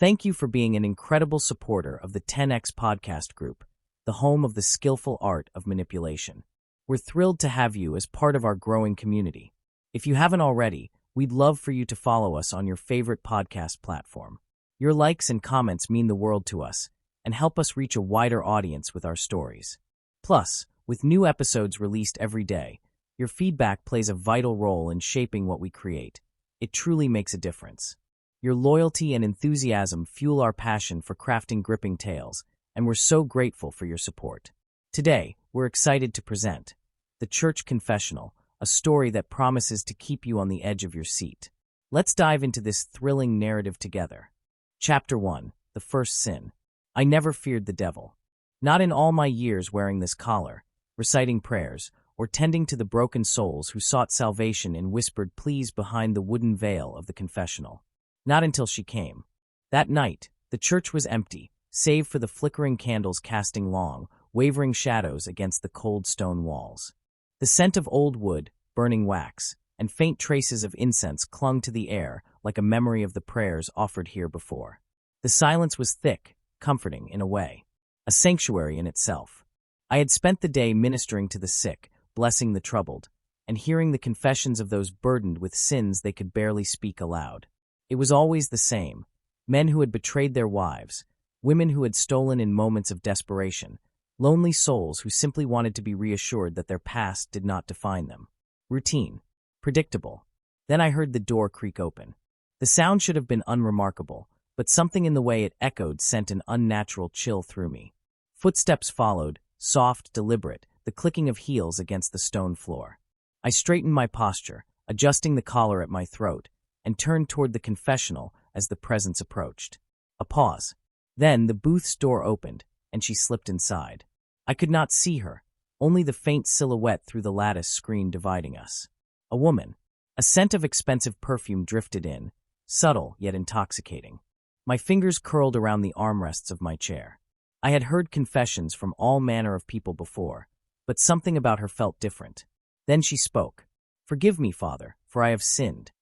Thank you for being an incredible supporter of the 10X podcast group, the home of the skillful art of manipulation. We're thrilled to have you as part of our growing community. If you haven't already, we'd love for you to follow us on your favorite podcast platform. Your likes and comments mean the world to us and help us reach a wider audience with our stories. Plus, with new episodes released every day, your feedback plays a vital role in shaping what we create. It truly makes a difference. Your loyalty and enthusiasm fuel our passion for crafting gripping tales, and we're so grateful for your support. Today, we're excited to present The Church Confessional, a story that promises to keep you on the edge of your seat. Let's dive into this thrilling narrative together. Chapter 1, The First Sin. I never feared the devil. Not in all my years wearing this collar, reciting prayers, or tending to the broken souls who sought salvation in whispered pleas behind the wooden veil of the confessional. Not until she came. That night, the church was empty, save for the flickering candles casting long, wavering shadows against the cold stone walls. The scent of old wood, burning wax, and faint traces of incense clung to the air like a memory of the prayers offered here before. The silence was thick, comforting in a way, a sanctuary in itself. I had spent the day ministering to the sick, blessing the troubled, and hearing the confessions of those burdened with sins they could barely speak aloud. It was always the same: men who had betrayed their wives, women who had stolen in moments of desperation, lonely souls who simply wanted to be reassured that their past did not define them. Routine. Predictable. Then I heard the door creak open. The sound should have been unremarkable, but something in the way it echoed sent an unnatural chill through me. Footsteps followed, soft, deliberate, the clicking of heels against the stone floor. I straightened my posture, adjusting the collar at my throat, and turned toward the confessional as the presence approached. A pause. Then the booth's door opened, and she slipped inside. I could not see her, only the faint silhouette through the lattice screen dividing us. A woman. A scent of expensive perfume drifted in, subtle yet intoxicating. My fingers curled around the armrests of my chair. I had heard confessions from all manner of people before, but something about her felt different. Then she spoke. "Forgive me, Father, for I have sinned."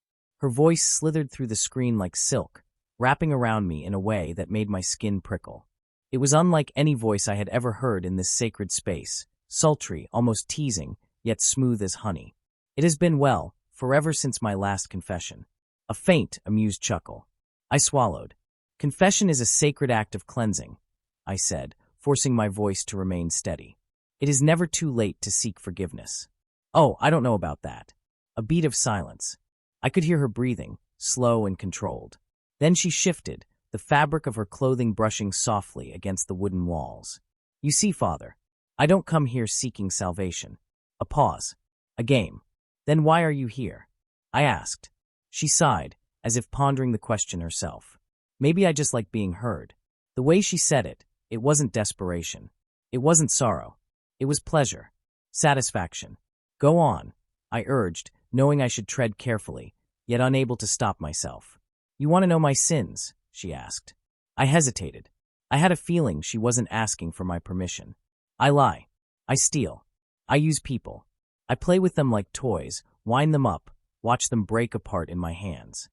Her voice slithered through the screen like silk, wrapping around me in a way that made my skin prickle. It was unlike any voice I had ever heard in this sacred space, sultry, almost teasing, yet smooth as honey. "It has been well, forever since my last confession." A faint, amused chuckle. I swallowed. "Confession is a sacred act of cleansing," I said, forcing my voice to remain steady. "It is never too late to seek forgiveness." "Oh, I don't know about that." A beat of silence. I could hear her breathing, slow and controlled. Then she shifted, the fabric of her clothing brushing softly against the wooden walls. "You see, Father, I don't come here seeking salvation." A pause. A game. "Then why are you here?" I asked. She sighed, as if pondering the question herself. Maybe I just like being heard. The way she said it, it wasn't desperation. It wasn't sorrow. It was pleasure. Satisfaction. "Go on," I urged, knowing I should tread carefully, yet unable to stop myself. "You want to know my sins?" she asked. I hesitated. I had a feeling she wasn't asking for my permission. "I lie. I steal. I use people. I play with them like toys, wind them up, watch them break apart in my hands."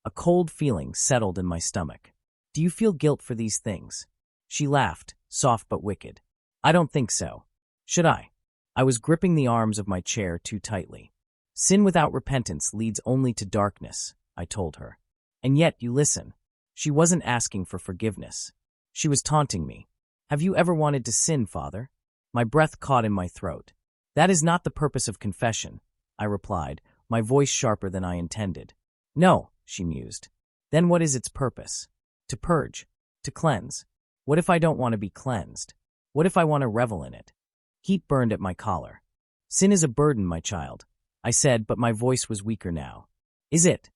A cold feeling settled in my stomach. "Do you feel guilt for these things?" She laughed, soft but wicked. "I don't think so. Should I?" I was gripping the arms of my chair too tightly. "Sin without repentance leads only to darkness," I told her. "And yet you listen." She wasn't asking for forgiveness. She was taunting me. "Have you ever wanted to sin, Father?" My breath caught in my throat. "That is not the purpose of confession," I replied, my voice sharper than I intended. "No," she mused. "Then what is its purpose? To purge? To cleanse? What if I don't want to be cleansed? What if I want to revel in it?" Heat burned at my collar. "Sin is a burden, my child," I said, but my voice was weaker now. "Is it?"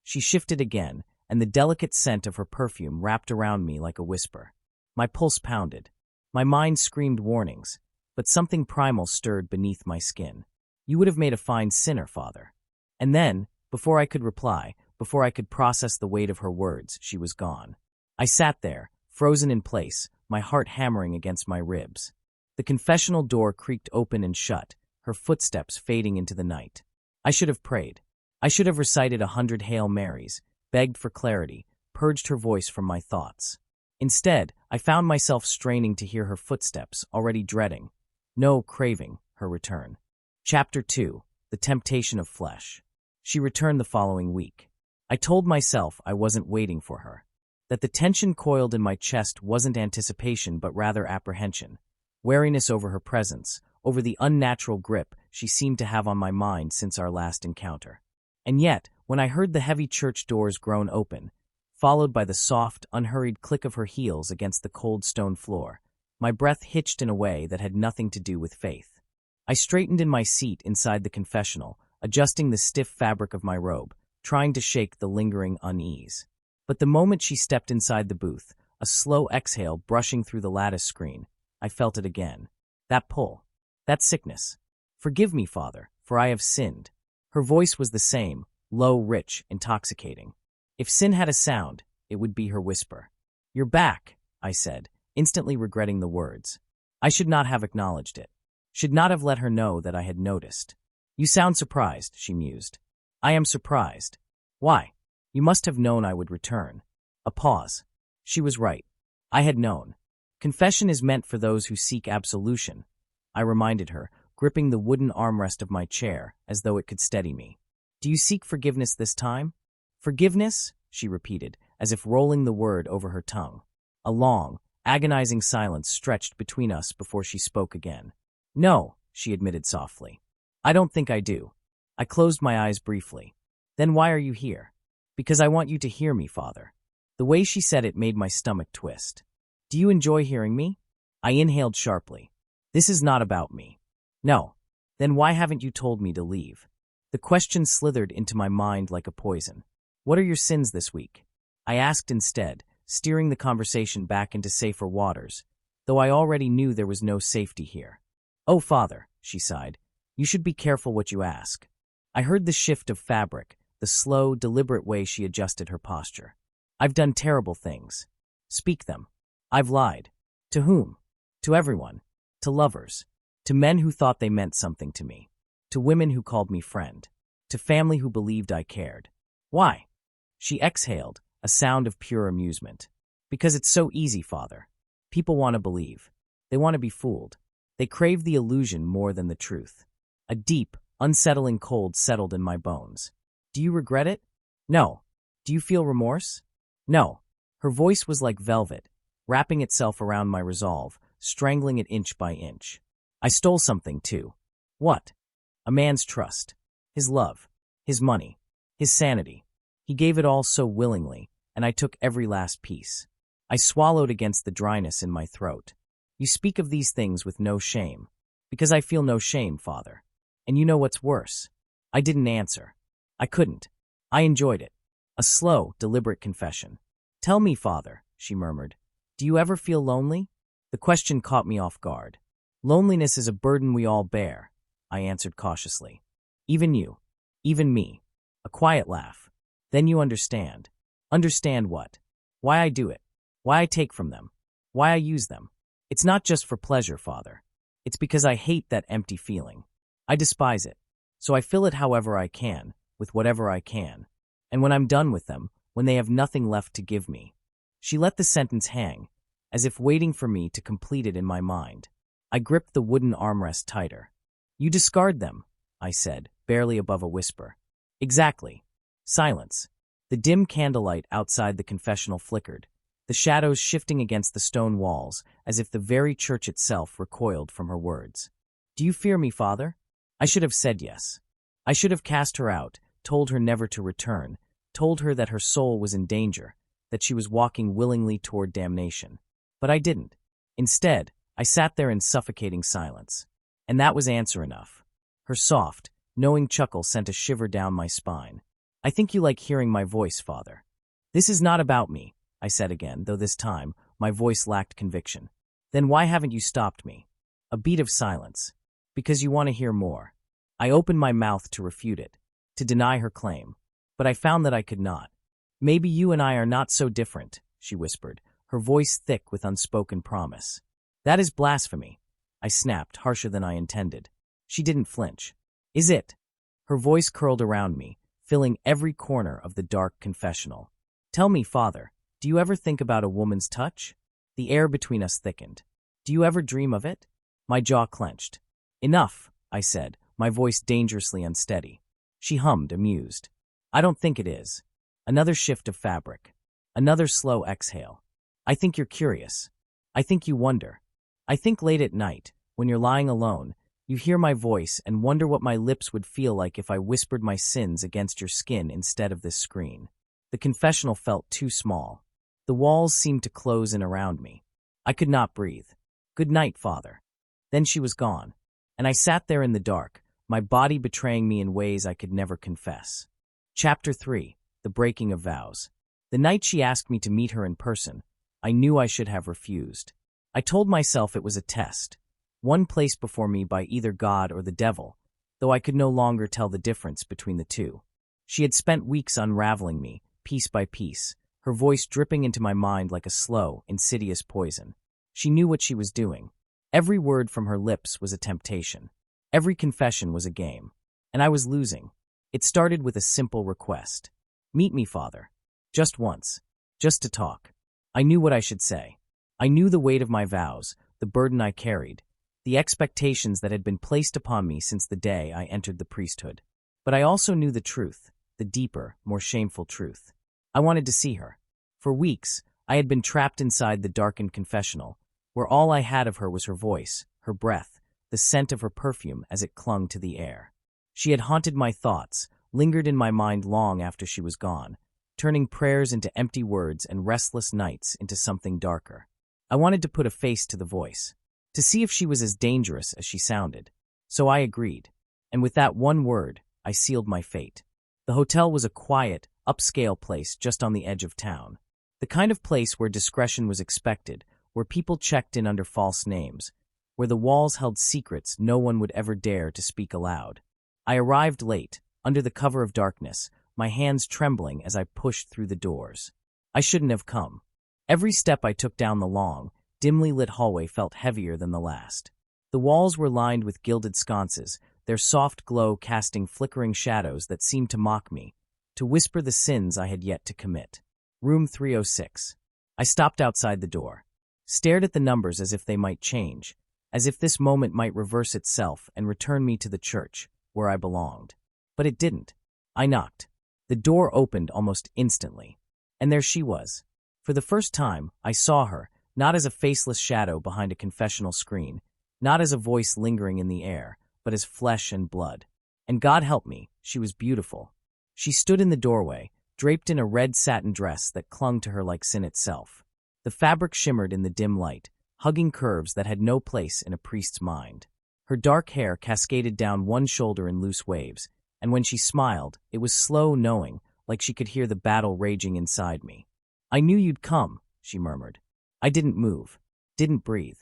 She shifted again, and the delicate scent of her perfume wrapped around me like a whisper. My pulse pounded. My mind screamed warnings, but something primal stirred beneath my skin. "You would have made a fine sinner, Father." And then, before I could reply, before I could process the weight of her words, she was gone. I sat there, frozen in place, my heart hammering against my ribs. The confessional door creaked open and shut, her footsteps fading into the night. I should have prayed. I should have recited 100 Hail Marys, begged for clarity, purged her voice from my thoughts. Instead, I found myself straining to hear her footsteps, already dreading, no, craving, her return. Chapter 2. The Temptation of Flesh. She returned the following week. I told myself I wasn't waiting for her, that the tension coiled in my chest wasn't anticipation but rather apprehension, wariness over her presence, over the unnatural grip she seemed to have on my mind since our last encounter. And yet, when I heard the heavy church doors groan open, followed by the soft, unhurried click of her heels against the cold stone floor, my breath hitched in a way that had nothing to do with faith. I straightened in my seat inside the confessional, adjusting the stiff fabric of my robe, trying to shake the lingering unease. But the moment she stepped inside the booth, a slow exhale brushing through the lattice screen, I felt it again. That pull. That sickness. "Forgive me, Father, for I have sinned." Her voice was the same, low, rich, intoxicating. If sin had a sound, it would be her whisper. "You're back," I said, instantly regretting the words. I should not have acknowledged it. Should not have let her know that I had noticed. "You sound surprised," she mused. "I am surprised." "Why?" "You must have known I would return." A pause. She was right. I had known. Confession is meant for those who seek absolution, I reminded her, gripping the wooden armrest of my chair as though it could steady me. "Do you seek forgiveness this time?" "Forgiveness?" she repeated, as if rolling the word over her tongue. A long, agonizing silence stretched between us before she spoke again. "No," she admitted softly. "I don't think I do." I closed my eyes briefly. "Then why are you here?" "Because I want you to hear me, Father." The way she said it made my stomach twist. "Do you enjoy hearing me?" I inhaled sharply. "This is not about me." "No." "Then why haven't you told me to leave?" The question slithered into my mind like a poison. "What are your sins this week?" I asked instead, steering the conversation back into safer waters, though I already knew there was no safety here. "Oh, Father," she sighed, "you should be careful what you ask." I heard the shift of fabric, the slow, deliberate way she adjusted her posture. "I've done terrible things." "Speak them." "I've lied." "To whom?" "To everyone. To lovers. To men who thought they meant something to me. To women who called me friend. To family who believed I cared." "Why?" She exhaled, a sound of pure amusement. "Because it's so easy, Father. People want to believe. They want to be fooled. They crave the illusion more than the truth." A deep, unsettling cold settled in my bones. "Do you regret it?" "No." "Do you feel remorse?" "No." Her voice was like velvet, wrapping itself around my resolve, strangling it inch by inch. "I stole something, too." "What?" "A man's trust. His love. His money. His sanity. He gave it all so willingly, and I took every last piece." I swallowed against the dryness in my throat. "You speak of these things with no shame." "Because I feel no shame, Father. And you know what's worse?" I didn't answer. I couldn't. I enjoyed it. A slow, deliberate confession. "Tell me, Father," she murmured, "do you ever feel lonely?" The question caught me off guard. "Loneliness is a burden we all bear," I answered cautiously. "Even you. Even me." A quiet laugh. "Then you understand." "Understand what?" "Why I do it. Why I take from them. Why I use them. It's not just for pleasure, Father. It's because I hate that empty feeling. I despise it. So I fill it however I can, with whatever I can. And when I'm done with them, when they have nothing left to give me." She let the sentence hang, as if waiting for me to complete it in my mind. I gripped the wooden armrest tighter. "You discard them," I said, barely above a whisper. "Exactly." Silence. The dim candlelight outside the confessional flickered, the shadows shifting against the stone walls as if the very church itself recoiled from her words. "Do you fear me, Father?" I should have said yes. I should have cast her out, told her never to return, told her that her soul was in danger, that she was walking willingly toward damnation. But I didn't. Instead, I sat there in suffocating silence. And that was answer enough. Her soft, knowing chuckle sent a shiver down my spine. "I think you like hearing my voice, Father." "This is not about me," I said again, though this time my voice lacked conviction. "Then why haven't you stopped me?" A beat of silence. "Because you want to hear more." I opened my mouth to refute it, to deny her claim, but I found that I could not. "Maybe you and I are not so different," she whispered, her voice thick with unspoken promise. "That is blasphemy," I snapped, harsher than I intended. She didn't flinch. "Is it?" Her voice curled around me, filling every corner of the dark confessional. Tell me, Father, do you ever think about a woman's touch? The air between us thickened. Do you ever dream of it? My jaw clenched. Enough, I said, my voice dangerously unsteady. She hummed, amused. I don't think it is. Another shift of fabric. Another slow exhale. I think you're curious. I think you wonder. I think late at night, when you're lying alone, you hear my voice and wonder what my lips would feel like if I whispered my sins against your skin instead of this screen. The confessional felt too small. The walls seemed to close in around me. I could not breathe. Good night, Father. Then she was gone, and I sat there in the dark, my body betraying me in ways I could never confess. Chapter 3. The Breaking of Vows. The night she asked me to meet her in person, I knew I should have refused. I told myself it was a test, one placed before me by either God or the devil, though I could no longer tell the difference between the two. She had spent weeks unraveling me, piece by piece, her voice dripping into my mind like a slow, insidious poison. She knew what she was doing. Every word from her lips was a temptation. Every confession was a game. And I was losing. It started with a simple request. Meet me, Father. Just once. Just to talk. I knew what I should say. I knew the weight of my vows, the burden I carried, the expectations that had been placed upon me since the day I entered the priesthood. But I also knew the truth, the deeper, more shameful truth. I wanted to see her. For weeks, I had been trapped inside the darkened confessional, where all I had of her was her voice, her breath, the scent of her perfume as it clung to the air. She had haunted my thoughts, lingered in my mind long after she was gone, turning prayers into empty words and restless nights into something darker. I wanted to put a face to the voice, to see if she was as dangerous as she sounded. So I agreed, and with that one word, I sealed my fate. The hotel was a quiet, upscale place just on the edge of town. The kind of place where discretion was expected, where people checked in under false names, where the walls held secrets no one would ever dare to speak aloud. I arrived late, under the cover of darkness, my hands trembling as I pushed through the doors. I shouldn't have come. Every step I took down the long, dimly lit hallway felt heavier than the last. The walls were lined with gilded sconces, their soft glow casting flickering shadows that seemed to mock me, to whisper the sins I had yet to commit. Room 306. I stopped outside the door, stared at the numbers as if they might change, as if this moment might reverse itself and return me to the church, where I belonged. But it didn't. I knocked. The door opened almost instantly, and there she was. For the first time, I saw her, not as a faceless shadow behind a confessional screen, not as a voice lingering in the air, but as flesh and blood. And God help me, she was beautiful. She stood in the doorway, draped in a red satin dress that clung to her like sin itself. The fabric shimmered in the dim light, hugging curves that had no place in a priest's mind. Her dark hair cascaded down one shoulder in loose waves, and when she smiled, it was slow knowing, like she could hear the battle raging inside me. I knew you'd come, she murmured. I didn't move, didn't breathe.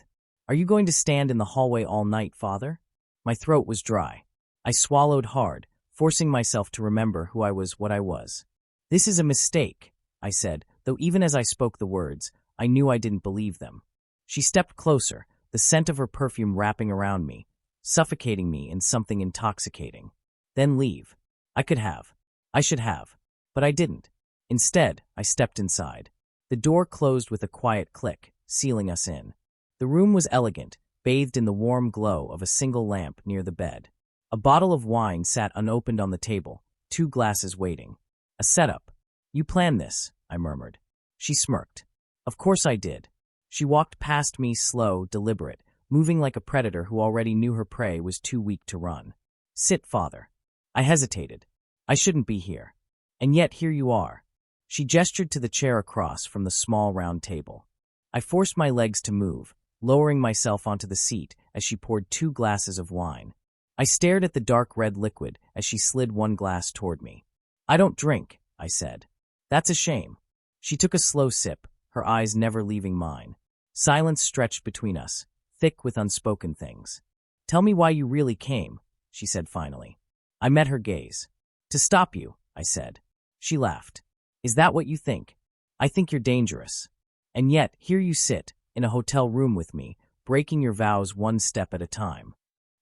Are you going to stand in the hallway all night, Father? My throat was dry. I swallowed hard, forcing myself to remember who I was, what I was. This is a mistake, I said, though even as I spoke the words, I knew I didn't believe them. She stepped closer, the scent of her perfume wrapping around me, suffocating me in something intoxicating. Then leave. I could have. I should have. But I didn't. Instead, I stepped inside. The door closed with a quiet click, sealing us in. The room was elegant, bathed in the warm glow of a single lamp near the bed. A bottle of wine sat unopened on the table, 2 glasses waiting. A setup. You planned this, I murmured. She smirked. Of course I did. She walked past me, slow, deliberate, moving like a predator who already knew her prey was too weak to run. Sit, Father. I hesitated. I shouldn't be here. And yet here you are. She gestured to the chair across from the small round table. I forced my legs to move, lowering myself onto the seat as she poured 2 glasses of wine. I stared at the dark red liquid as she slid 1 glass toward me. I don't drink, I said. That's a shame. She took a slow sip, her eyes never leaving mine. Silence stretched between us, thick with unspoken things. Tell me why you really came, she said finally. I met her gaze. To stop you, I said. She laughed. Is that what you think? I think you're dangerous. And yet, here you sit, in a hotel room with me, breaking your vows 1 step at a time.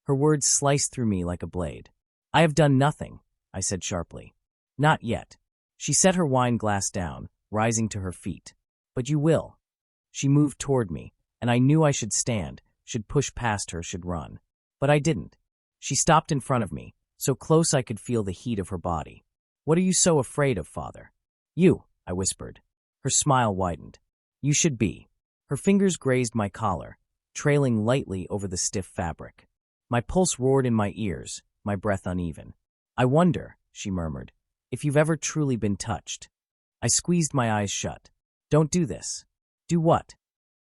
Her words sliced through me like a blade. I have done nothing, I said sharply. Not yet. She set her wine glass down, rising to her feet. But you will. She moved toward me, and I knew I should stand, should push past her, should run. But I didn't. She stopped in front of me, so close I could feel the heat of her body. What are you so afraid of, Father? You, I whispered. Her smile widened. You should be. Her fingers grazed my collar, trailing lightly over the stiff fabric. My pulse roared in my ears, my breath uneven. I wonder, she murmured, if you've ever truly been touched. I squeezed my eyes shut. Don't do this. Do what?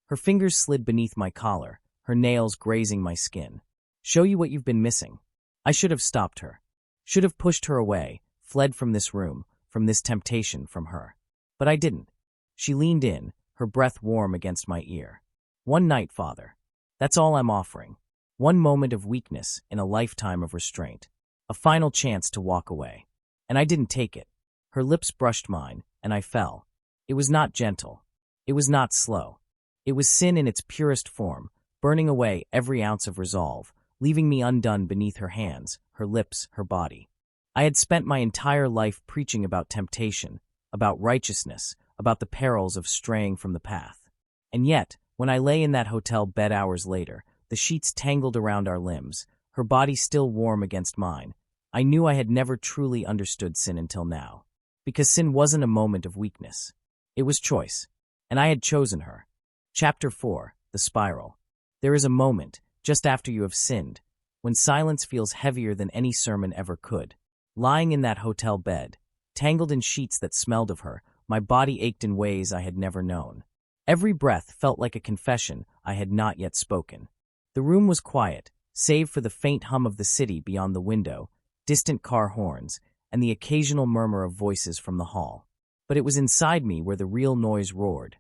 Her fingers slid beneath my collar, her nails grazing my skin. Show you what you've been missing. I should have stopped her. Should have pushed her away, fled from this room, from this temptation, from her. But I didn't. She leaned in, her breath warm against my ear. One night, Father. That's all I'm offering. One moment of weakness in a lifetime of restraint. A final chance to walk away. And I didn't take it. Her lips brushed mine, and I fell. It was not gentle. It was not slow. It was sin in its purest form, burning away every ounce of resolve, leaving me undone beneath her hands, her lips, her body. I had spent my entire life preaching about temptation, about righteousness, about the perils of straying from the path. And yet, when I lay in that hotel bed hours later, the sheets tangled around our limbs, her body still warm against mine, I knew I had never truly understood sin until now. Because sin wasn't a moment of weakness. It was choice. And I had chosen her. Chapter 4, The Spiral. There is a moment, just after you have sinned, when silence feels heavier than any sermon ever could. Lying in that hotel bed, tangled in sheets that smelled of her, my body ached in ways I had never known. Every breath felt like a confession I had not yet spoken. The room was quiet, save for the faint hum of the city beyond the window, distant car horns, and the occasional murmur of voices from the hall. But it was inside me where the real noise roared.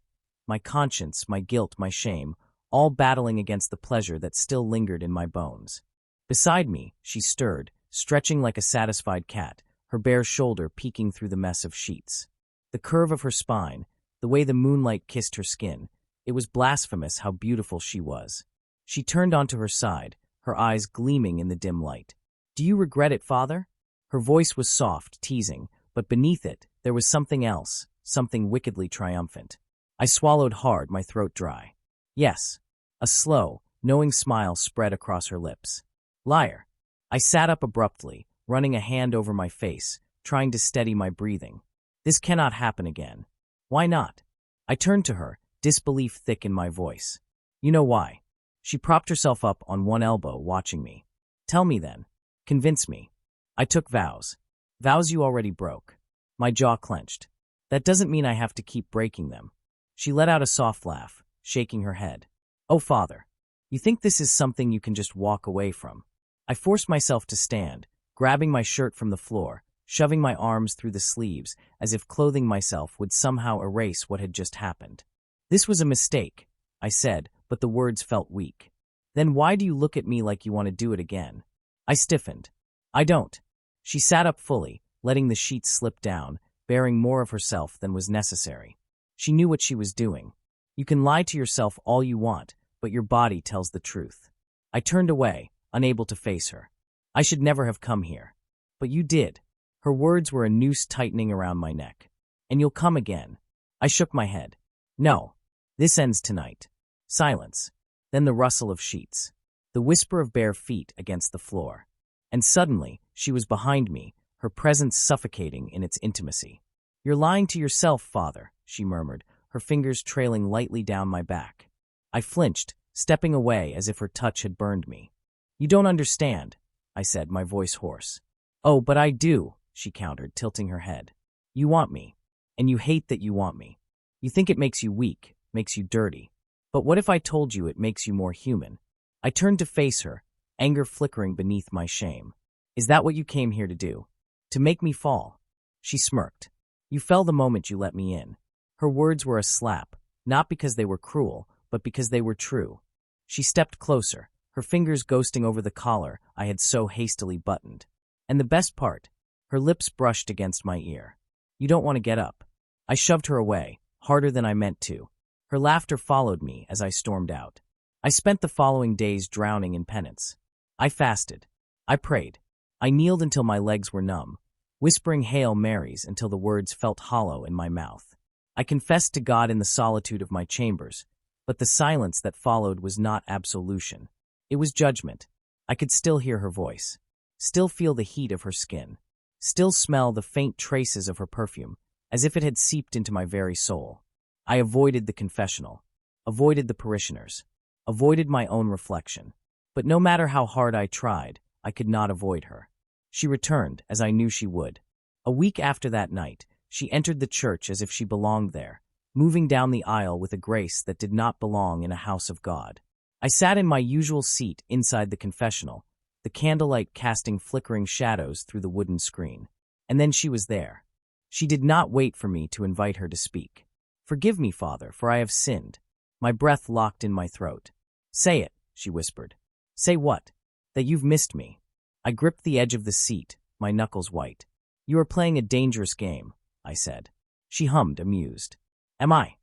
My conscience, my guilt, my shame, all battling against the pleasure that still lingered in my bones. Beside me, she stirred, stretching like a satisfied cat, her bare shoulder peeking through the mess of sheets. The curve of her spine, the way the moonlight kissed her skin, it was blasphemous how beautiful she was. She turned onto her side, her eyes gleaming in the dim light. Do you regret it, Father? Her voice was soft, teasing, but beneath it, there was something else, something wickedly triumphant. I swallowed hard, my throat dry. Yes. A slow, knowing smile spread across her lips. Liar. I sat up abruptly, running a hand over my face, trying to steady my breathing. This cannot happen again. Why not? I turned to her, disbelief thick in my voice. You know why. She propped herself up on one elbow, watching me. Tell me then. Convince me. I took vows. Vows you already broke. My jaw clenched. That doesn't mean I have to keep breaking them. She let out a soft laugh, shaking her head. Oh, Father, you think this is something you can just walk away from? I forced myself to stand, grabbing my shirt from the floor, shoving my arms through the sleeves as if clothing myself would somehow erase what had just happened. This was a mistake, I said, but the words felt weak. Then why do you look at me like you want to do it again? I stiffened. I don't. She sat up fully, letting the sheets slip down, bearing more of herself than was necessary. She knew what she was doing. You can lie to yourself all you want, but your body tells the truth. I turned away, unable to face her. I should never have come here. But you did. Her words were a noose tightening around my neck. And you'll come again. I shook my head. No. This ends tonight. Silence. Then the rustle of sheets. The whisper of bare feet against the floor. And suddenly, she was behind me, her presence suffocating in its intimacy. You're lying to yourself, Father, she murmured, her fingers trailing lightly down my back. I flinched, stepping away as if her touch had burned me. You don't understand, I said, my voice hoarse. Oh, but I do, she countered, tilting her head. You want me, and you hate that you want me. You think it makes you weak, makes you dirty. But what if I told you it makes you more human? I turned to face her, anger flickering beneath my shame. Is that what you came here to do? To make me fall? She smirked. You fell the moment you let me in. Her words were a slap, not because they were cruel, but because they were true. She stepped closer, her fingers ghosting over the collar I had so hastily buttoned. And the best part, her lips brushed against my ear. You don't want to get up. I shoved her away, harder than I meant to. Her laughter followed me as I stormed out. I spent the following days drowning in penance. I fasted. I prayed. I kneeled until my legs were numb, whispering Hail Marys until the words felt hollow in my mouth. I confessed to God in the solitude of my chambers, but the silence that followed was not absolution. It was judgment. I could still hear her voice, still feel the heat of her skin, still smell the faint traces of her perfume, as if it had seeped into my very soul. I avoided the confessional, avoided the parishioners, avoided my own reflection. But no matter how hard I tried, I could not avoid her. She returned, as I knew she would. A week after that night, she entered the church as if she belonged there, moving down the aisle with a grace that did not belong in a house of God. I sat in my usual seat inside the confessional, the candlelight casting flickering shadows through the wooden screen. And then she was there. She did not wait for me to invite her to speak. "Forgive me, Father, for I have sinned." My breath locked in my throat. "Say it," she whispered. "Say what?" "That you've missed me." I gripped the edge of the seat, my knuckles white. "You are playing a dangerous game," I said. She hummed, amused. "Am I?"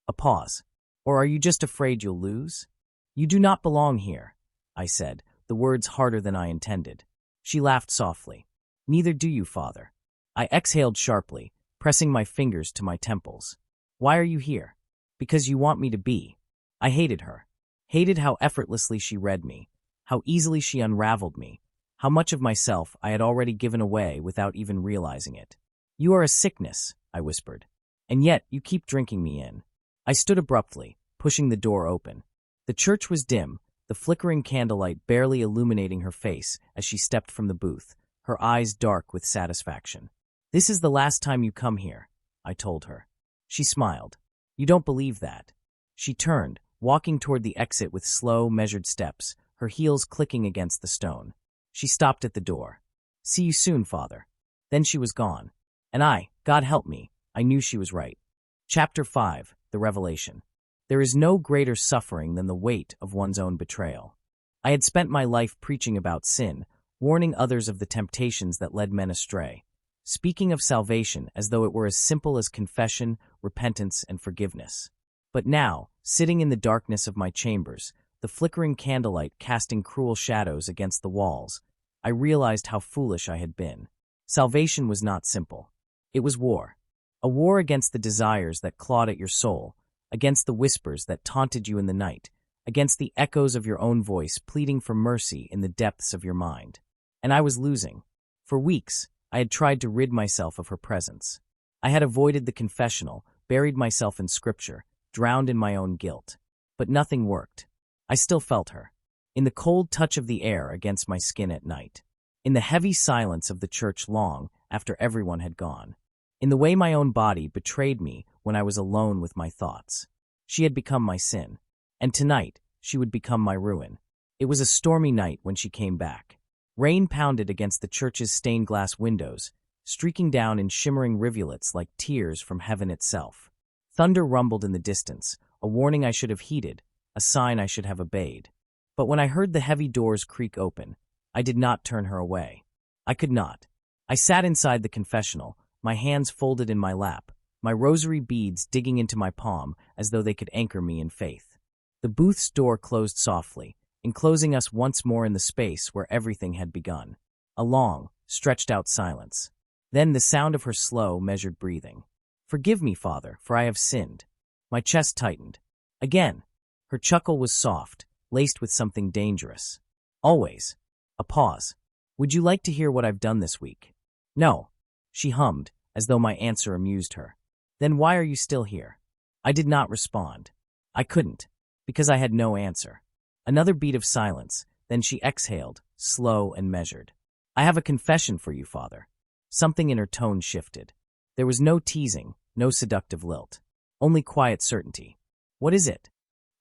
A pause. "Or are you just afraid you'll lose?" "You do not belong here," I said, the words harder than I intended. She laughed softly. "Neither do you, Father." I exhaled sharply, pressing my fingers to my temples. "Why are you here?" "Because you want me to be." I hated her. Hated how effortlessly she read me, how easily she unraveled me, how much of myself I had already given away without even realizing it. "You are a sickness," I whispered. "And yet you keep drinking me in." I stood abruptly, pushing the door open. The church was dim, the flickering candlelight barely illuminating her face as she stepped from the booth, her eyes dark with satisfaction. "This is the last time you come here," I told her. She smiled. "You don't believe that." She turned, walking toward the exit with slow, measured steps, her heels clicking against the stone. She stopped at the door. "See you soon, Father." Then she was gone. And God help me, I knew she was right. Chapter 5, The Revelation. There is no greater suffering than the weight of one's own betrayal. I had spent my life preaching about sin, warning others of the temptations that led men astray, speaking of salvation as though it were as simple as confession, repentance, and forgiveness. But now, sitting in the darkness of my chambers, the flickering candlelight casting cruel shadows against the walls, I realized how foolish I had been. Salvation was not simple. It was war. A war against the desires that clawed at your soul, against the whispers that taunted you in the night, against the echoes of your own voice pleading for mercy in the depths of your mind. And I was losing. For weeks, I had tried to rid myself of her presence. I had avoided the confessional, buried myself in scripture, drowned in my own guilt. But nothing worked. I still felt her. In the cold touch of the air against my skin at night. In the heavy silence of the church long after everyone had gone. In the way my own body betrayed me when I was alone with my thoughts. She had become my sin. And tonight, she would become my ruin. It was a stormy night when she came back. Rain pounded against the church's stained glass windows, streaking down in shimmering rivulets like tears from heaven itself. Thunder rumbled in the distance, a warning I should have heeded, a sign I should have obeyed. But when I heard the heavy doors creak open, I did not turn her away. I could not. I sat inside the confessional, my hands folded in my lap, my rosary beads digging into my palm as though they could anchor me in faith. The booth's door closed softly, enclosing us once more in the space where everything had begun. A long, stretched-out silence. Then the sound of her slow, measured breathing. "Forgive me, Father, for I have sinned." My chest tightened. Again. Her chuckle was soft, laced with something dangerous. "Always." A pause. "Would you like to hear what I've done this week?" "No." She hummed, as though my answer amused her. "Then why are you still here?" I did not respond. I couldn't, because I had no answer. Another beat of silence, then she exhaled, slow and measured. "I have a confession for you, Father." Something in her tone shifted. There was no teasing, no seductive lilt, only quiet certainty. "What is it?"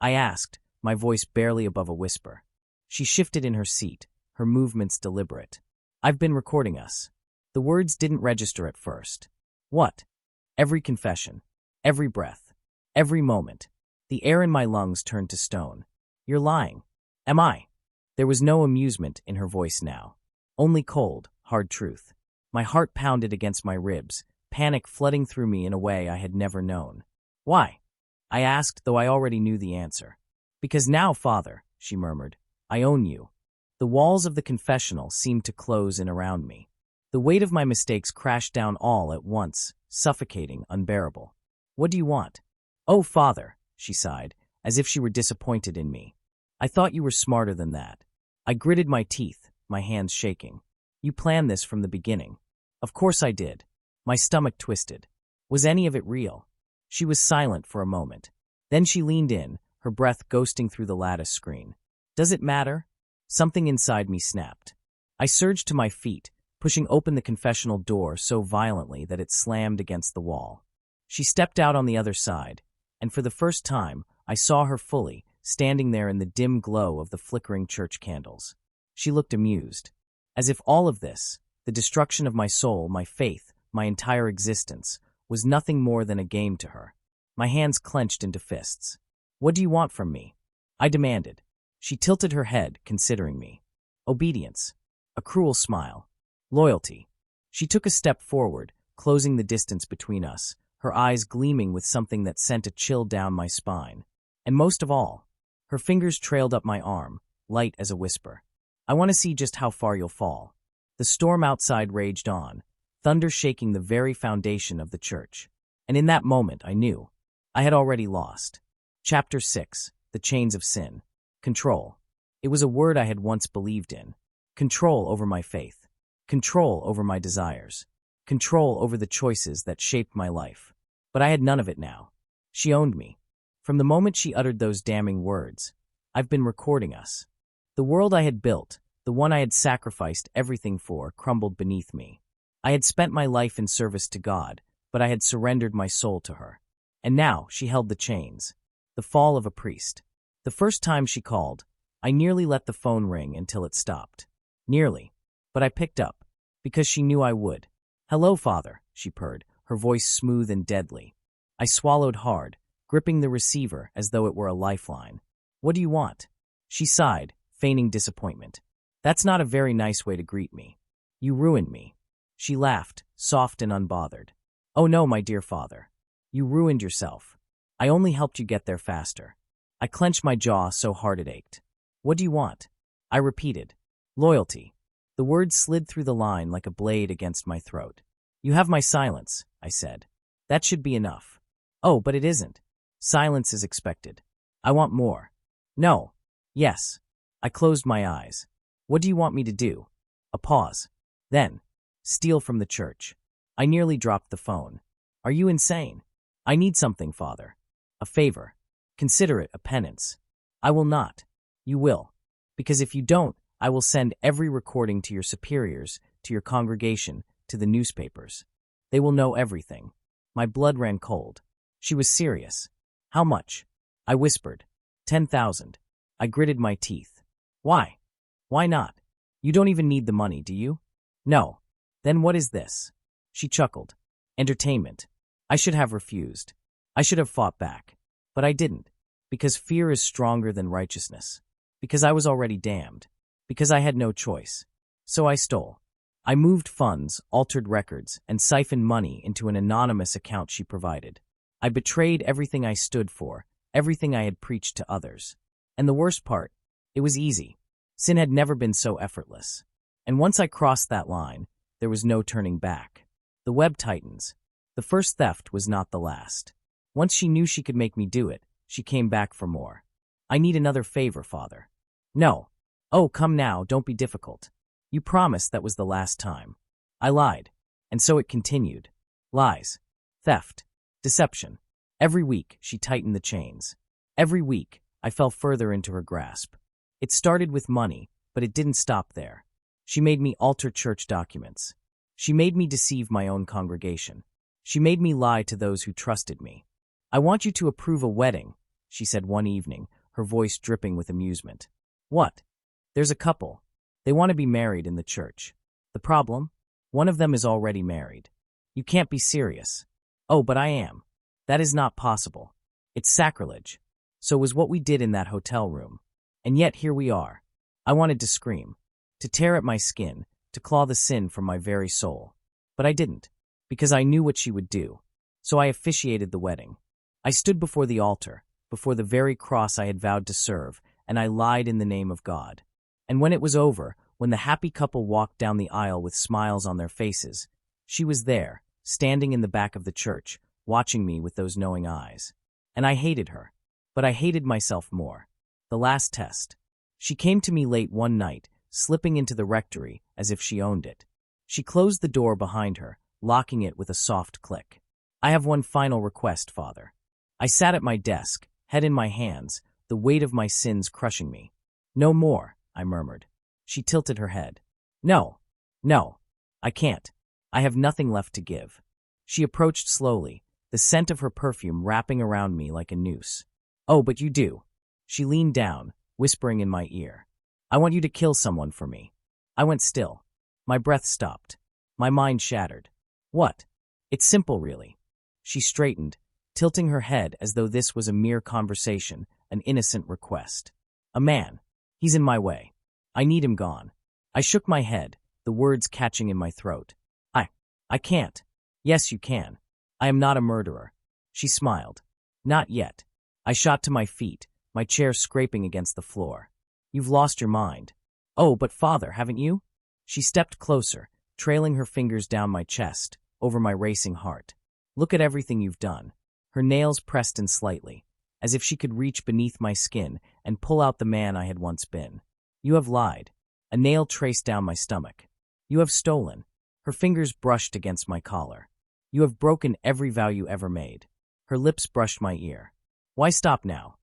I asked, my voice barely above a whisper. She shifted in her seat, her movements deliberate. "I've been recording us." The words didn't register at first. "What?" "Every confession, every breath, every moment." The air in my lungs turned to stone. "You're lying." "Am I?" There was no amusement in her voice now. Only cold, hard truth. My heart pounded against my ribs, panic flooding through me in a way I had never known. "Why?" I asked, though I already knew the answer. "Because now, Father," she murmured, "I own you." The walls of the confessional seemed to close in around me. The weight of my mistakes crashed down all at once, suffocating, unbearable. What do you want? Oh, Father, she sighed, as if she were disappointed in me. I thought you were smarter than that. I gritted my teeth, my hands shaking. You planned this from the beginning. Of course I did. My stomach twisted. Was any of it real? She was silent for a moment. Then she leaned in, her breath ghosting through the lattice screen. Does it matter? Something inside me snapped. I surged to my feet, pushing open the confessional door so violently that it slammed against the wall. She stepped out on the other side, and for the first time, I saw her fully, standing there in the dim glow of the flickering church candles. She looked amused. As if all of this, the destruction of my soul, my faith, my entire existence, was nothing more than a game to her. My hands clenched into fists. What do you want from me? I demanded. She tilted her head, considering me. Obedience. A cruel smile. Loyalty. She took a step forward, closing the distance between us, her eyes gleaming with something that sent a chill down my spine. And most of all, her fingers trailed up my arm, light as a whisper. I want to see just how far you'll fall. The storm outside raged on, thunder shaking the very foundation of the church. And in that moment, I knew. I had already lost. Chapter 6. The Chains of Sin. Control. It was a word I had once believed in. Control over my faith. Control over my desires. Control over the choices that shaped my life. But I had none of it now. She owned me. From the moment she uttered those damning words, I've been recording us. The world I had built, the one I had sacrificed everything for, crumbled beneath me. I had spent my life in service to God, but I had surrendered my soul to her. And now she held the chains. The fall of a priest. The first time she called, I nearly let the phone ring until it stopped. Nearly. But I picked up, because she knew I would. Hello, Father, she purred, her voice smooth and deadly. I swallowed hard, gripping the receiver as though it were a lifeline. What do you want? She sighed, feigning disappointment. That's not a very nice way to greet me. You ruined me. She laughed, soft and unbothered. Oh no, my dear Father. You ruined yourself. I only helped you get there faster. I clenched my jaw so hard it ached. What do you want? I repeated. Loyalty. The words slid through the line like a blade against my throat. You have my silence, I said. That should be enough. Oh, but it isn't. Silence is expected. I want more. No. Yes. I closed my eyes. What do you want me to do? A pause. Then, steal from the church. I nearly dropped the phone. Are you insane? I need something, Father. A favor. Consider it a penance. I will not. You will. Because if you don't, I will send every recording to your superiors, to your congregation, to the newspapers. They will know everything. My blood ran cold. She was serious. How much? I whispered. 10,000. I gritted my teeth. Why? Why not? You don't even need the money, do you? No. Then what is this? She chuckled. Entertainment. I should have refused. I should have fought back. But I didn't. Because fear is stronger than righteousness. Because I was already damned. Because I had no choice. So I stole. I moved funds, altered records, and siphoned money into an anonymous account she provided. I betrayed everything I stood for, everything I had preached to others. And the worst part, it was easy. Sin had never been so effortless. And once I crossed that line, there was no turning back. The web tightens. The first theft was not the last. Once she knew she could make me do it, she came back for more. I need another favor, Father. No. Oh, come now, don't be difficult. You promised that was the last time. I lied. And so it continued. Lies. Theft. Deception. Every week, she tightened the chains. Every week, I fell further into her grasp. It started with money, but it didn't stop there. She made me alter church documents. She made me deceive my own congregation. She made me lie to those who trusted me. I want you to approve a wedding, she said one evening, her voice dripping with amusement. What? There's a couple. They want to be married in the church. The problem? One of them is already married. You can't be serious. Oh, but I am. That is not possible. It's sacrilege. So was what we did in that hotel room. And yet here we are. I wanted to scream, to tear at my skin, to claw the sin from my very soul. But I didn't, because I knew what she would do. So I officiated the wedding. I stood before the altar, before the very cross I had vowed to serve, and I lied in the name of God. And when it was over, when the happy couple walked down the aisle with smiles on their faces, she was there, standing in the back of the church, watching me with those knowing eyes. And I hated her. But I hated myself more. The last test. She came to me late one night, slipping into the rectory as if she owned it. She closed the door behind her, locking it with a soft click. "I have one final request, Father." I sat at my desk, head in my hands, the weight of my sins crushing me. "No more," I murmured. She tilted her head. No, I can't. I have nothing left to give." She approached slowly, the scent of her perfume wrapping around me like a noose. "Oh, but you do." She leaned down, whispering in my ear. "I want you to kill someone for me." I went still. My breath stopped. My mind shattered. "What?" "It's simple, really." She straightened, tilting her head as though this was a mere conversation, an innocent request. "A man. He's in my way. I need him gone." I shook my head, the words catching in my throat. I can't." "Yes, you can. I am not a murderer." She smiled. "Not yet." I shot to my feet, my chair scraping against the floor. "You've lost your mind." "Oh, but Father, haven't you?" She stepped closer, trailing her fingers down my chest, over my racing heart. "Look at everything you've done." Her nails pressed in slightly, as if she could reach beneath my skin and pull out the man I had once been. "You have lied." A nail traced down my stomach. "You have stolen." Her fingers brushed against my collar. "You have broken every vow you ever made." Her lips brushed my ear. "Why stop now?"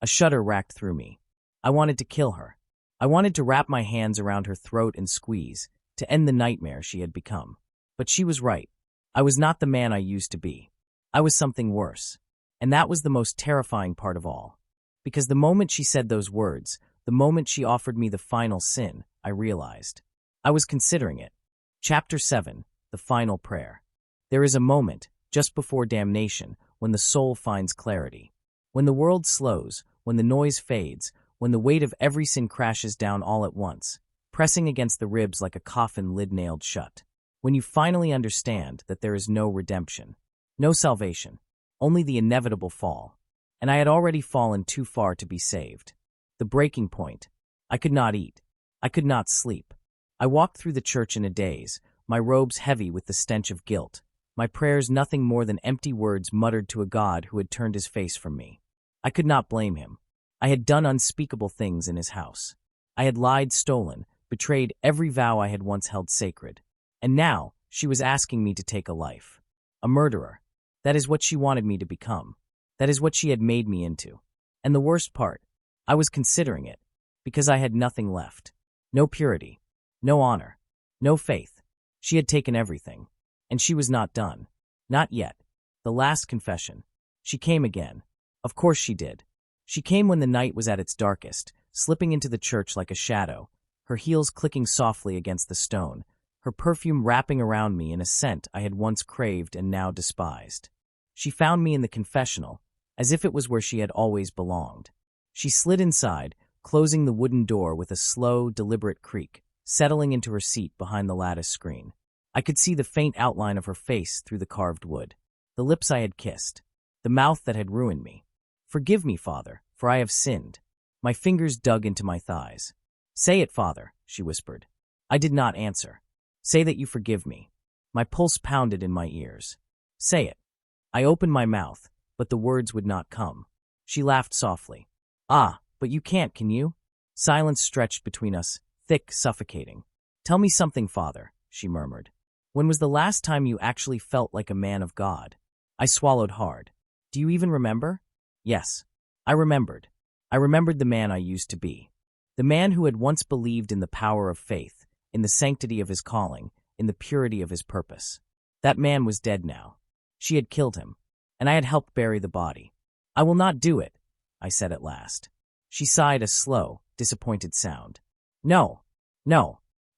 A shudder racked through me. I wanted to kill her. I wanted to wrap my hands around her throat and squeeze, to end the nightmare she had become. But she was right. I was not the man I used to be. I was something worse. And that was the most terrifying part of all. Because the moment she said those words, the moment she offered me the final sin, I realized. I was considering it. Chapter 7, The Final Prayer. There is a moment, just before damnation, when the soul finds clarity. When the world slows, when the noise fades, when the weight of every sin crashes down all at once, pressing against the ribs like a coffin lid nailed shut. When you finally understand that there is no redemption, no salvation, only the inevitable fall. And I had already fallen too far to be saved. The breaking point. I could not eat. I could not sleep. I walked through the church in a daze, my robes heavy with the stench of guilt, my prayers nothing more than empty words muttered to a God who had turned his face from me. I could not blame him. I had done unspeakable things in his house. I had lied, stolen, betrayed every vow I had once held sacred. And now, she was asking me to take a life. A murderer. That is what she wanted me to become. That is what she had made me into. And the worst part, I was considering it, because I had nothing left. No purity. No honor. No faith. She had taken everything. And she was not done. Not yet. The last confession. She came again. Of course she did. She came when the night was at its darkest, slipping into the church like a shadow, her heels clicking softly against the stone, her perfume wrapping around me in a scent I had once craved and now despised. She found me in the confessional, as if it was where she had always belonged. She slid inside, closing the wooden door with a slow, deliberate creak, settling into her seat behind the lattice screen. I could see the faint outline of her face through the carved wood, the lips I had kissed, the mouth that had ruined me. "Forgive me, Father, for I have sinned." My fingers dug into my thighs. "Say it, Father," she whispered. I did not answer. "Say that you forgive me." My pulse pounded in my ears. "Say it." I opened my mouth, but the words would not come. She laughed softly. "Ah, but you can't, can you?" Silence stretched between us, thick, suffocating. "Tell me something, Father," she murmured. "When was the last time you actually felt like a man of God?" I swallowed hard. "Do you even remember?" Yes. I remembered. I remembered the man I used to be. The man who had once believed in the power of faith, in the sanctity of his calling, in the purity of his purpose. That man was dead now. She had killed him, and I had helped bury the body. "I will not do it," I said at last. She sighed a slow, disappointed sound. No.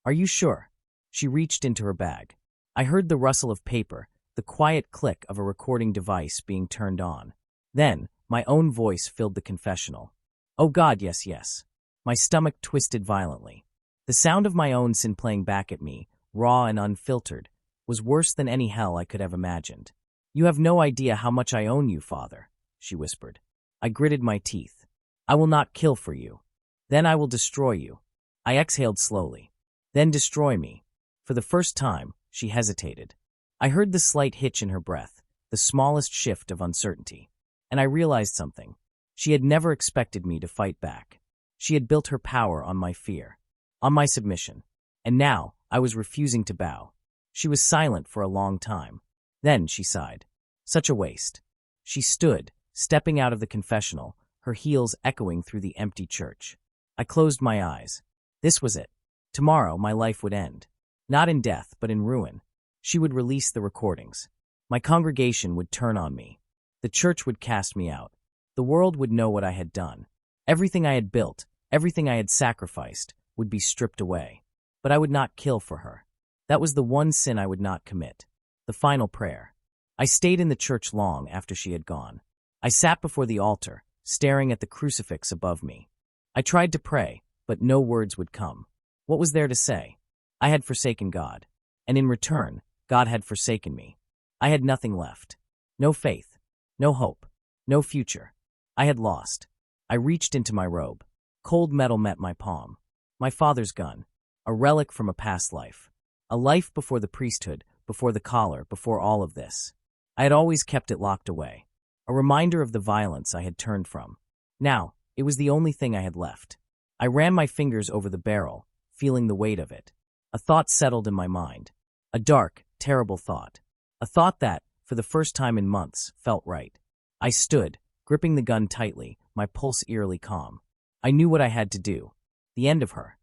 Are you sure?" She reached into her bag. I heard the rustle of paper, the quiet click of a recording device being turned on. Then, my own voice filled the confessional. "Oh God, yes." My stomach twisted violently. The sound of my own sin playing back at me, raw and unfiltered, was worse than any hell I could have imagined. "You have no idea how much I own you, Father," she whispered. I gritted my teeth. "I will not kill for you. Then I will destroy you." I exhaled slowly. "Then destroy me." For the first time, she hesitated. I heard the slight hitch in her breath, the smallest shift of uncertainty. And I realized something. She had never expected me to fight back. She had built her power on my fear, on my submission. And now, I was refusing to bow. She was silent for a long time. Then she sighed. Such a waste. She stood, stepping out of the confessional, her heels echoing through the empty church. I closed my eyes. This was it. Tomorrow, my life would end. Not in death, but in ruin. She would release the recordings. My congregation would turn on me. The church would cast me out. The world would know what I had done. Everything I had built, everything I had sacrificed, would be stripped away. But I would not kill for her. That was the one sin I would not commit. The final prayer. I stayed in the church long after she had gone. I sat before the altar, staring at the crucifix above me. I tried to pray, but no words would come. What was there to say? I had forsaken God. And in return, God had forsaken me. I had nothing left. No faith. No hope. No future. I had lost. I reached into my robe. Cold metal met my palm. My father's gun. A relic from a past life. A life before the priesthood, before the collar, before all of this. I had always kept it locked away. A reminder of the violence I had turned from. Now, it was the only thing I had left. I ran my fingers over the barrel, feeling the weight of it. A thought settled in my mind. A dark, terrible thought. A thought that, for the first time in months, felt right. I stood, gripping the gun tightly, my pulse eerily calm. I knew what I had to do. The end of her.